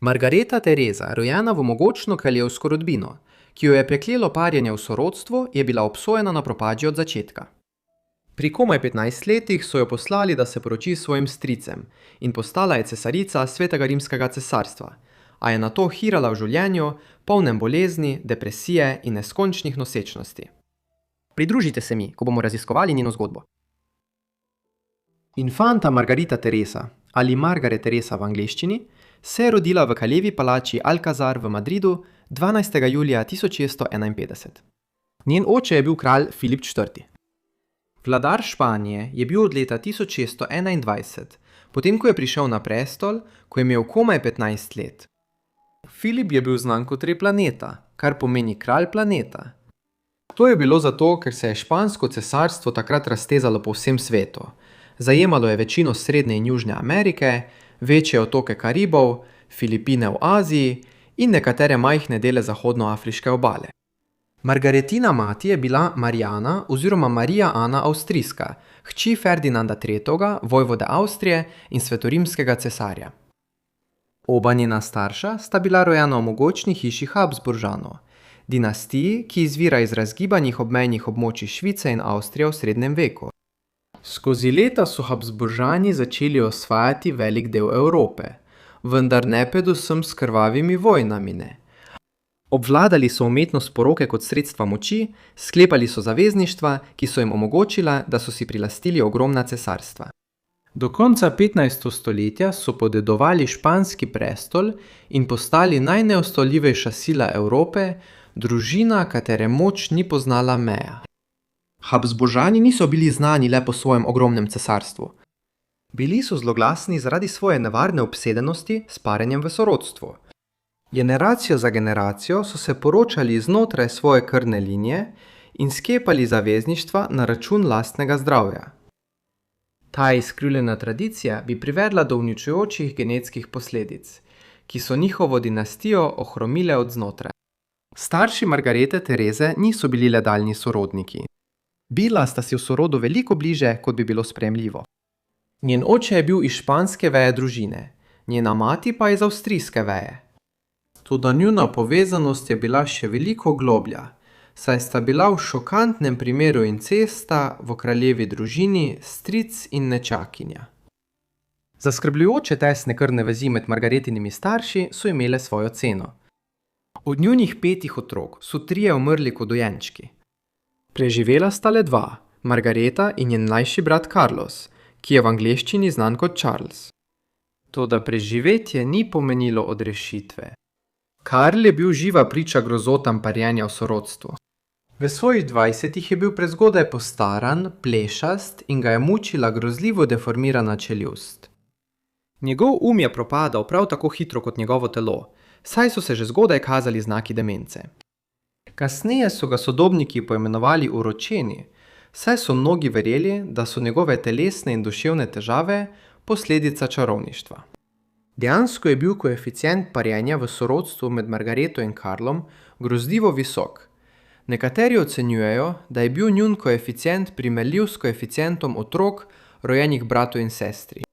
Margareta Teresa, rojena v mogočno kraljevsko rodbino, ki jo je preklelo parjenje v sorodstvo, je bila obsojena na propadje od začetka. Pri komaj 15 letih so jo poslali, da se poroči s svojim stricem in postala je cesarica Svetega rimskega cesarstva, a je nato hirala v življenju, polnem bolezni, depresije in neskončnih nosečnosti. Pridružite se mi, ko bomo raziskovali njeno zgodbo. Infanta Margarita Teresa, ali Margaret Teresa v angleščini, se je rodila v kraljevi palači Alcazar v Madridu 12. julija 1651. Njen oče je bil kralj Filip IV. Vladar Španije je bil od leta 1621, potem ko je prišel na prestol, ko je imel komaj 15 let. Filip je bil znan kot planeta, kar pomeni kralj planeta. To je bilo zato, ker se je špansko cesarstvo takrat raztezalo po vsem svetu. Zajemalo je večino Srednje in Južne Amerike, večje otoke Karibov, Filipine v Aziji in nekatere majhne dele zahodnoafriške obale. Margaretina mati je bila Marijana oziroma Marija Ana Avstrijska, hči Ferdinanda III., vojvode Avstrije in svetorimskega cesarja. Oba njena starša sta bila rojena v mogočni hiši Habsburžanov, dinastiji, ki izvira iz razgibanih obmejnih območij Švice in Avstrije v srednjem veku. Skozi leta so Habsburžani začeli osvajati velik del Evrope, vendar ne predvsem s krvavimi vojnami ne. Obvladali so umetnost poroke kot sredstva moči, sklepali so zavezništva, ki so jim omogočila, da so si prilastili ogromna cesarstva. Do konca 15. stoletja so podedovali španski prestol in postali najneustavljivejša sila Evrope, družina, katere moč ni poznala meja. Habsburžani niso bili znani le po svojem ogromnem cesarstvu. Bili so zloglasni zaradi svoje nevarne obsedenosti s parenjem v sorodstvu. Generacijo za generacijo so se poročali znotraj svoje krvne linije in sklepali zavezništva na račun lastnega zdravja. Ta izkrivljena tradicija bi privedla do uničujočih genetskih posledic, ki so njihovo dinastijo ohromile od znotraj. Starši Margarete Terese niso bili le daljni sorodniki. Bila sta si v sorodu veliko bliže, kot bi bilo sprejemljivo. Njen oče je bil iz španske veje družine, njena mati pa iz avstrijske veje. Toda njuna povezanost je bila še veliko globlja, saj sta bila v šokantnem primeru incesta v kraljevi družini stric in nečakinja. Zaskrbljujoče tesne krvne vezi med Margaretinimi starši so imele svojo ceno. Od njunih 5 otrok so 3 umrli kot dojenčki. Preživela sta le 2, Margareta in njen mlajši brat Carlos, ki je v angleščini znan kot Charles. Toda preživetje ni pomenilo odrešitve. Karl je bil živa priča grozotam parjenja v sorodstvu. V svojih 20 je bil prezgodaj postaran, plešast in ga je mučila grozljivo deformirana čeljust. Njegov je propadal prav tako hitro kot njegovo telo, saj so se že zgodaj kazali znaki demence. Kasneje so ga sodobniki poimenovali uročeni, saj so mnogi verjeli, da so njegove telesne in duševne težave posledica čarovništva. Dejansko je bil koeficient parjenja v sorodstvu med Margareto in Karlom grozljivo visok. Nekateri ocenjujejo, da je bil njun koeficient primerljiv s koeficientom otrok, rojenih bratov in sestri.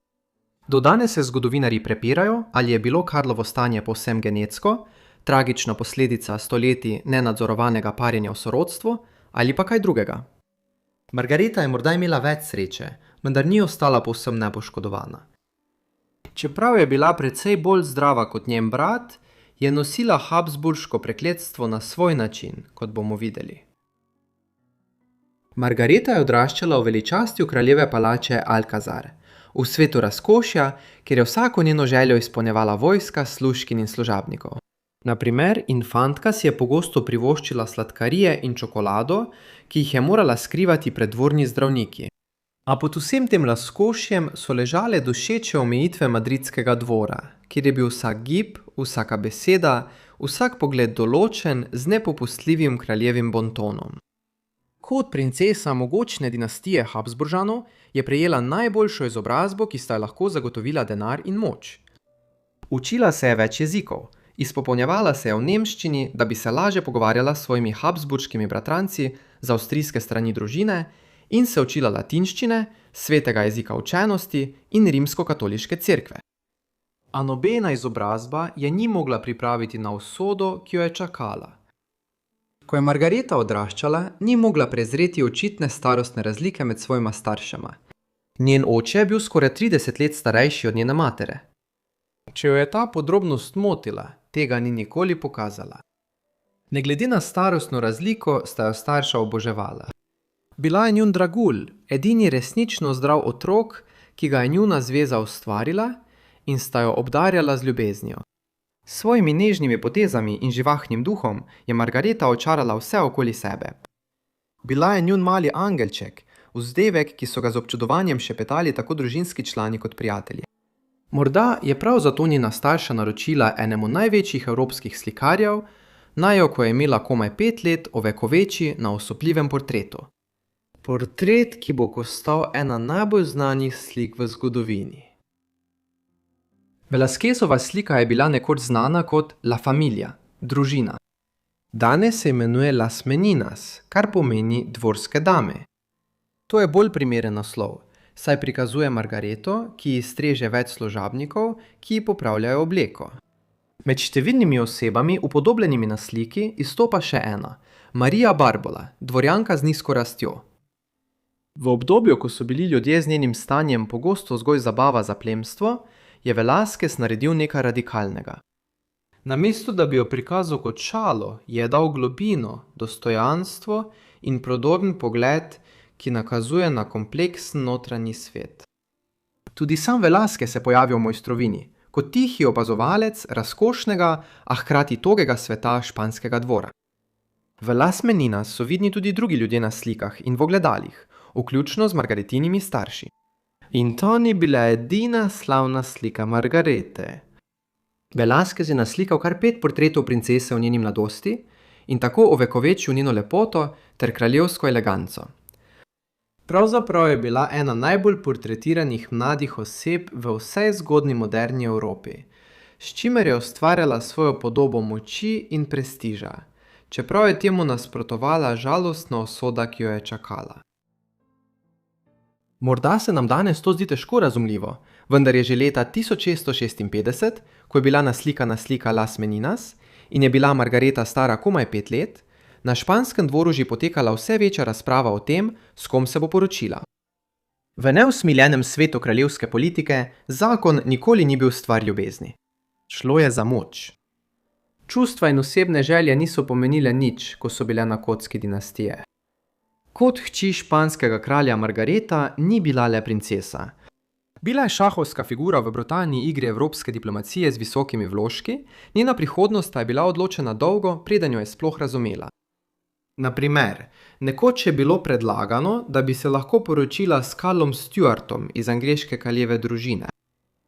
Do danes se zgodovinarji prepirajo, ali je bilo Karlovo stanje povsem genetsko, tragična posledica stoletij nenadzorovanega parjenja v sorodstvu, ali pa kaj drugega. Margareta je morda imela več sreče, vendar ni ostala povsem nepoškodovana. Čeprav je bila precej bolj zdrava kot njen brat, je nosila habsburško prekletstvo na svoj način, kot bomo videli. Margareta je odraščala v veličastju kraljeve palače Alcazar, v svetu razkošja, kjer je vsako njeno željo izpolnjevala vojska, služkin in služabnikov. Na primer, infantka si je pogosto privoščila sladkarije in čokolado, ki jih je morala skrivati pred dvorni zdravniki. A pod vsem tem razkošjem so ležale dušeče omejitve madridskega dvora, kjer je bil vsak gib, vsaka beseda, vsak pogled določen z nepopustljivim kraljevim bontonom. Kot princesa mogočne dinastije Habsburžanov je prejela najboljšo izobrazbo, ki sta lahko zagotovila denar in moč. Učila se je več jezikov, izpopolnjevala se je v nemščini, da bi se lažje pogovarjala s svojimi habsburškimi bratranci z avstrijske strani družine in se učila latinščine, svetega jezika učenosti in rimsko-katoliške cerkve. A nobena izobrazba je ni mogla pripraviti na usodo, ki jo je čakala. Ko je Margareta odraščala, ni mogla prezreti očitne starostne razlike med svojima staršema. Njen oče je bil skoraj 30 let starejši od njene matere. Če jo je ta podrobnost motila, tega ni nikoli pokazala. Ne glede na starostno razliko, sta jo starša oboževala. Bila je njun dragulj, edini resnično zdrav otrok, ki ga je njuna zveza ustvarila, in sta jo obdarjala z ljubeznijo. S svojimi nežnimi potezami in živahnim duhom je Margareta očarala vse okoli sebe. Bila je njun mali angelček, vzdevek, ki so ga z občudovanjem šepetali tako družinski člani kot prijatelji. Morda je prav zato njena starša naročila enemu največjih evropskih slikarjev, naj jo, ko je imela komaj 5 let, ovekoveči na osupljivem portretu. Portret, ki bo postal ena najbolj znanih slik v zgodovini. Velasquezova slika je bila nekoč znana kot La Familia, družina. Danes se imenuje Las Meninas, kar pomeni dvorske dame. To je bolj primeren naslov, saj prikazuje Margareto, ki ji streže več služabnikov, ki ji popravljajo obleko. Med številnimi osebami, upodobljenimi na sliki, izstopa še ena, Marija Barbola, dvorjanka z nizko rastjo. V obdobju, ko so bili ljudje z njenim stanjem pogosto zgolj zabava za plemstvo, je Velázquez naredil nekaj radikalnega. Namesto da bi jo prikazal kot šalo, je dal globino, dostojanstvo in prodoren pogled, ki nakazuje na kompleksen notranji svet. Tudi sam Velázquez se pojavi v mojstrovini, kot tihi opazovalec razkošnega, a hkrati togega sveta španskega dvora. V Las Meninas so vidni tudi drugi ljudje na slikah in v ogledalih, vključno z Margaretinimi starši. In to ni bila edina slavna slika Margarete. Velázquez je naslikal kar 5 portretov princese v njeni mladosti in tako ovekovečil njeno lepoto ter kraljevsko eleganco. Pravzaprav je bila ena najbolj portretiranih mladih oseb v vsej zgodnji moderni Evropi, s čimer je ustvarjala svojo podobo moči in prestiža, čeprav je temu nasprotovala žalostna usoda, ki jo je čakala. Morda se nam danes to zdi težko razumljivo, vendar je že leta 1656, ko je bila naslikana slika Las Meninas in je bila Margareta stara komaj 5 let, na španskem dvoru že potekala vse večja razprava o tem, s kom se bo poročila. V neusmiljenem svetu kraljevske politike zakon nikoli ni bil stvar ljubezni. Šlo je za moč. Čustva in osebne želje niso pomenile nič, ko so bile na kocki dinastije. Kot hči španskega kralja Margareta ni bila le princesa. Bila je šahovska figura v brutalni igri evropske diplomacije z visokimi vložki, njena prihodnost pa je bila odločena dolgo, preden jo je sploh razumela. Na primer, nekoč je bilo predlagano, da bi se lahko poročila s Karlom Stuartom iz angleške kraljeve družine.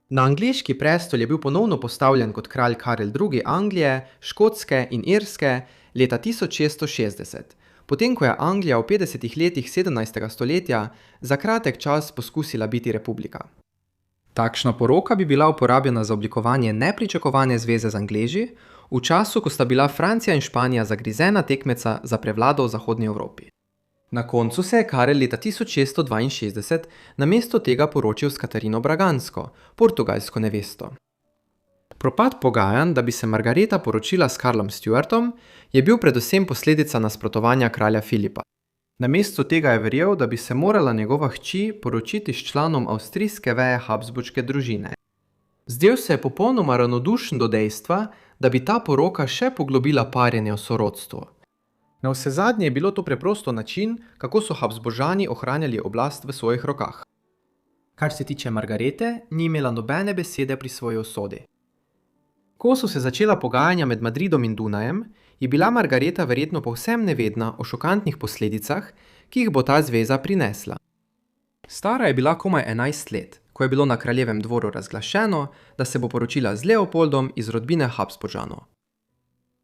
Na angleški prestol je bil ponovno postavljen kot kralj Karel II. Anglije, Škotske in Irske leta 1660, potem ko je Anglija v 50 letih 17. stoletja za kratek čas poskusila biti republika. Takšna poroka bi bila uporabljena za oblikovanje nepričakovane zveze z Angleži, v času, ko sta bila Francija in Španija zagrizena tekmeca za prevlado v zahodni Evropi. Na koncu se je Karel leta 1662 namesto tega poročil s Katarino Bragansko, portugalsko nevesto. Propad pogajanj, da bi se Margareta poročila s Karlom Stuartom, je bil predvsem posledica nasprotovanja kralja Filipa. Namesto tega je verjel, da bi se morala njegova hči poročiti s članom avstrijske veje Habsburške družine. Zdel se je popolnoma ravnodušen do dejstva, da bi ta poroka še poglobila parjenje v sorodstvu. Navsezadnje je bilo to preprosto način, kako so Habsburžani ohranjali oblast v svojih rokah. Kar se tiče Margarete, ni imela nobene besede pri svoji usodi. Ko so se začela pogajanja med Madridom in Dunajem, je bila Margareta verjetno povsem nevedna o šokantnih posledicah, ki jih bo ta zveza prinesla. Stara je bila komaj 11 let, ko je bilo na kraljevem dvoru razglašeno, da se bo poročila z Leopoldom iz rodbine Habsburžanov.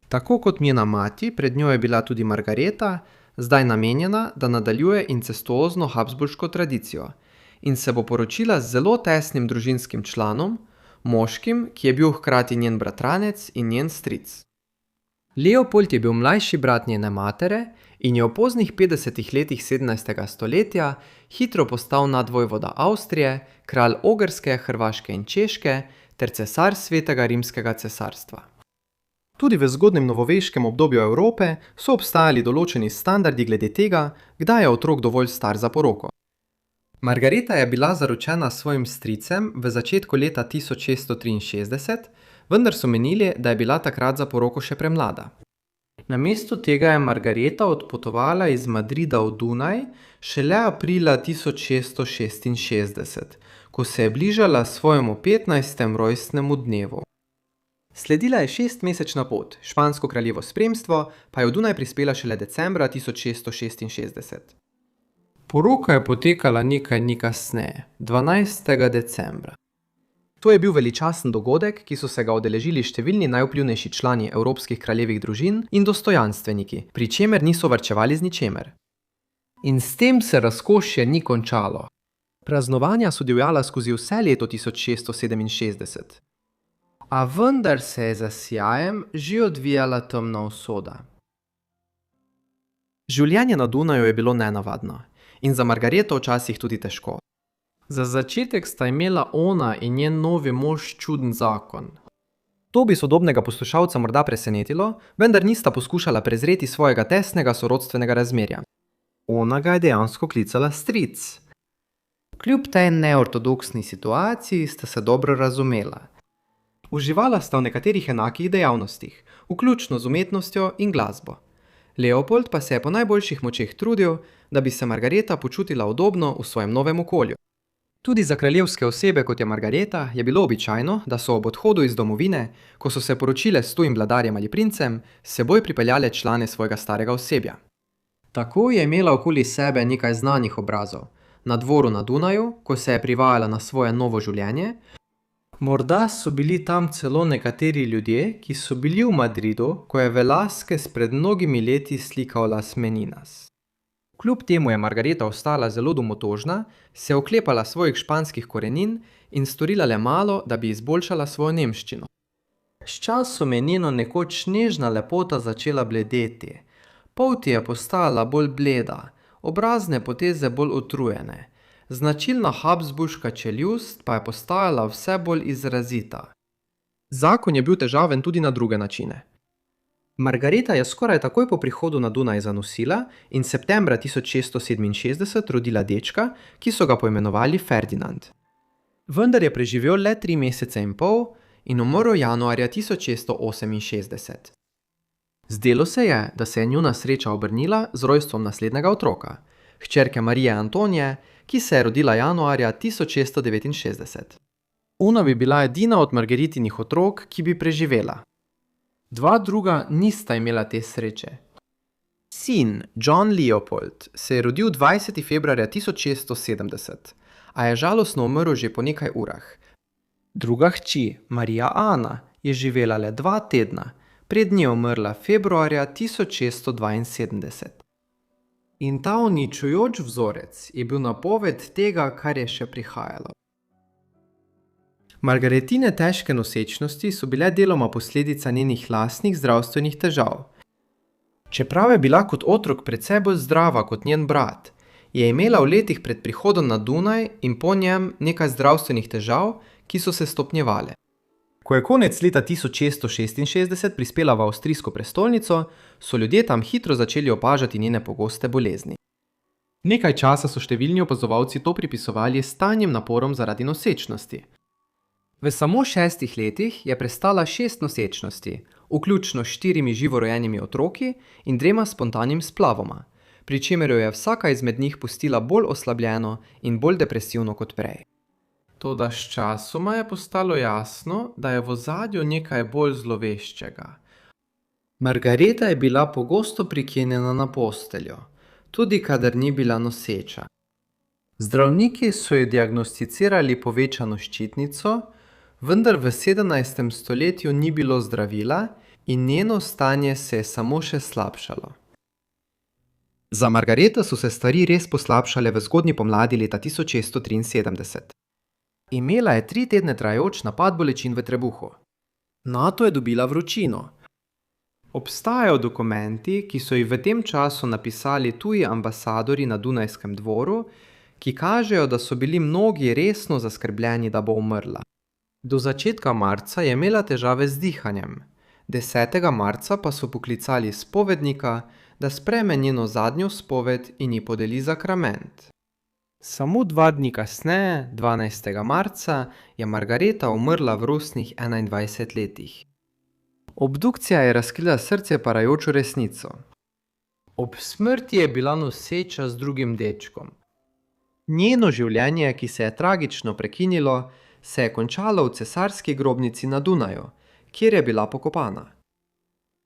Tako kot njena mati, pred njo je bila tudi Margareta, zdaj namenjena, da nadaljuje incestuozno habsburško tradicijo in se bo poročila z zelo tesnim družinskim članom, moškim, ki je bil hkrati njen bratranec in njen stric. Leopold je bil mlajši brat njene matere in je v poznih 50 letih 17. stoletja hitro postal nadvojvoda Avstrije, kralj Ogrske, Hrvaške in Češke ter cesar Svetega rimskega cesarstva. Tudi v zgodnjem novoveškem obdobju Evrope so obstajali določeni standardi glede tega, kdaj je otrok dovolj star za poroko. Margareta je bila zaročena s svojim stricem v začetku leta 1663, vendar so menili, da je bila takrat za poroko še premlada. Namesto tega je Margareta odpotovala iz Madrida v Dunaj šele aprila 1666, ko se je bližala svojemu 15. rojstnemu dnevu. Sledila je 6-mesečna pot, špansko kraljevo spremstvo pa je v Dunaj prispela šele decembra 1666. Poroka je potekala nekaj dni kasneje, 12. decembra. To je bil veličasten dogodek, ki so se ga udeležili številni najvplivnejši člani evropskih kraljevih družin in dostojanstveniki, pri čemer niso varčevali z ničemer. In s tem se razkošje ni končalo. Praznovanja so divjala skozi vse leto 1667. A vendar se je za sijajem že odvijala temna usoda. Življenje na Dunaju je bilo nenavadno in za Margareto včasih tudi težko. Za začetek sta imela ona in njen novi mož čuden zakon. To bi sodobnega poslušalca morda presenetilo, vendar nista poskušala prezreti svojega tesnega sorodstvenega razmerja. Ona ga je dejansko klicala stric. Kljub tej neortodoksni situaciji sta se dobro razumela. Uživala sta v nekaterih enakih dejavnostih, vključno z umetnostjo in glasbo. Leopold pa se je po najboljših močeh trudil, da bi se Margareta počutila udobno v svojem novem okolju. Tudi za kraljevske osebe, kot je Margareta, je bilo običajno, da so ob odhodu iz domovine, ko so se poročile s tujim vladarjem ali princem, s seboj pripeljale člane svojega starega osebja. Tako je imela okoli sebe nekaj znanih obrazov. Na dvoru na Dunaju, ko se je privajala na svoje novo življenje, morda so bili tam celo nekateri ljudje, ki so bili v Madridu, ko je Velázquez pred mnogimi leti slikal Las Meninas. Kljub temu je Margareta ostala zelo domotožna, se oklepala svojih španskih korenin in storila le malo, da bi izboljšala svojo nemščino. S časom je njeno nekoč nežna lepota začela bledeti. Polti je postala bolj bleda, obrazne poteze bolj utrujene. Značilna habsburška čeljust pa je postajala vse bolj izrazita. Zakon je bil težaven tudi na druge načine. Margareta je skoraj takoj po prihodu na Dunaj zanosila in septembra 1667 rodila dečka, ki so ga poimenovali Ferdinand. Vendar je preživel le 3 mesece in pol in umrl januarja 1668. Zdelo se je, da se je njuna sreča obrnila z rojstvom naslednjega otroka, hčerke Marije Antonije, ki se je rodila januarja 1669. Ona bi bila edina od Margaretinih otrok, ki bi preživela. Dva druga nista imela te sreče. Sin John Leopold se je rodil 20. februarja 1670, a je žalostno umrl že po nekaj urah. Druga hči, Marija Ana, je živela le 2 tedna, pred njo je umrla februarja 1672. In ta uničujoč vzorec je bil napoved tega, kar je še prihajalo. Margaretine težke nosečnosti so bile deloma posledica njenih lastnih zdravstvenih težav. Čeprav je bila kot otrok precej bolj zdrava kot njen brat, je imela v letih pred prihodom na Dunaj in po njem nekaj zdravstvenih težav, ki so se stopnjevale. Ko je konec leta 1666 prispela v avstrijsko prestolnico, so ljudje tam hitro začeli opažati njene pogoste bolezni. Nekaj časa so številni opazovalci to pripisovali stanjem naporom zaradi nosečnosti. V samo 6 letih je prestala 6 nosečnosti, vključno 4 živorojenimi otroki in 2 spontanim splavoma, pri čemer jo je vsaka izmed njih pustila bolj oslabljeno in bolj depresivno kot prej. Toda s časoma je postalo jasno, da je v ozadju nekaj bolj zloveščega. Margareta je bila pogosto prikinjena na posteljo, tudi kadar ni bila noseča. Zdravniki so ji diagnosticirali povečano ščitnico, vendar v 17. stoletju ni bilo zdravila in njeno stanje se je samo še slabšalo. Za Margareto so se stvari res poslabšale v zgodnji pomladi leta 1673. Imela je 3 tedne trajajoč napad bolečin v trebuhu. Nato je dobila vročino. Obstajajo dokumenti, ki so ji v tem času napisali tuji ambasadorji na Dunajskem dvoru, ki kažejo, da so bili mnogi resno zaskrbljeni, da bo umrla. Do začetka marca je imela težave z dihanjem. 10. marca pa so poklicali spovednika, da sprejme njeno zadnjo spoved in ji podeli zakrament. Samo 2 dni kasneje, 12. marca, je Margareta umrla v rosnih 21 letih. Obdukcija je razkrila srce parajočo resnico. Ob smrti je bila noseča z drugim dečkom. Njeno življenje, ki se je tragično prekinilo, se je končalo v cesarski grobnici na Dunaju, kjer je bila pokopana.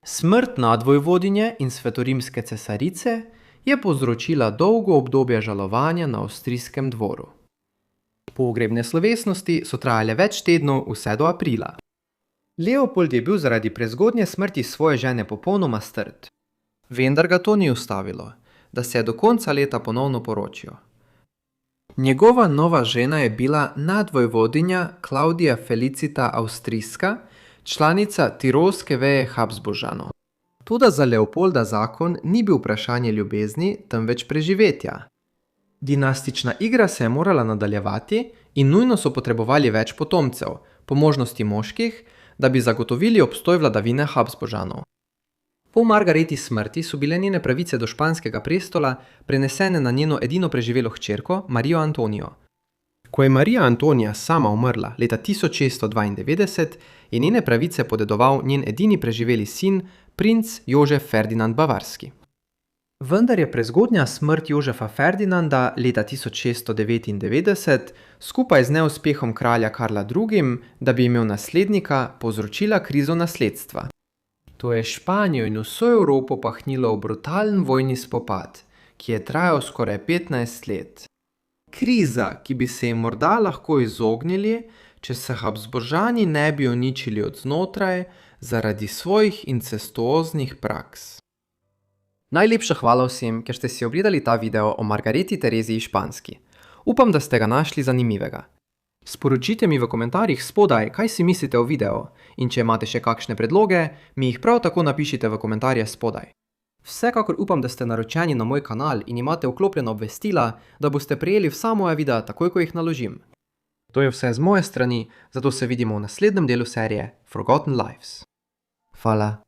Smrt nadvojvodinje in svetorimske cesarice je povzročila dolgo obdobje žalovanja na avstrijskem dvoru. Pogrebne slovesnosti so trajale več tednov vse do aprila. Leopold je bil zaradi prezgodnje smrti svoje žene popolnoma strt. Vendar ga to ni ustavilo, da se je do konca leta ponovno poročil. Njegova nova žena je bila nadvojvodinja Klaudija Felicita Avstrijska, članica tirolske veje Habsburžanov. Toda za Leopolda zakon ni bil vprašanje ljubezni, temveč preživetja. Dinastična igra se je morala nadaljevati in nujno so potrebovali več potomcev, po možnosti moških, da bi zagotovili obstoj vladavine Habsburžanov. Po Margareti smrti so bile njene pravice do španskega prestola prenesene na njeno edino preživelo hčerko, Marijo Antonijo. Ko je Marija Antonija sama umrla leta 1692, je njene pravice podedoval njen edini preživeli sin, princ Jožef Ferdinand Bavarski. Vendar je prezgodnja smrt Jožefa Ferdinanda leta 1699 skupaj z neuspehom kralja Karla II., da bi imel naslednika, povzročila krizo nasledstva. To je Španijo in vso Evropo pahnilo v brutalen vojni spopad, ki je trajal skoraj 15 let. Kriza, ki bi se jim morda lahko izognili, če se Habsburžani ne bi uničili od znotraj zaradi svojih incestuoznih praks. Najlepša hvala vsem, ker ste si ogledali ta video o Margareti Tereziji Španski. Upam, da ste ga našli zanimivega. Sporočite mi v komentarjih spodaj, kaj si mislite o videu, in če imate še kakšne predloge, mi jih prav tako napišite v komentarje spodaj. Vsekakor upam, da ste naročeni na moj kanal in imate vklopljena obvestila, da boste prejeli vsa moja videa takoj, ko jih naložim. To je vse z moje strani, zato se vidimo v naslednjem delu serije Forgotten Lives. Hvala.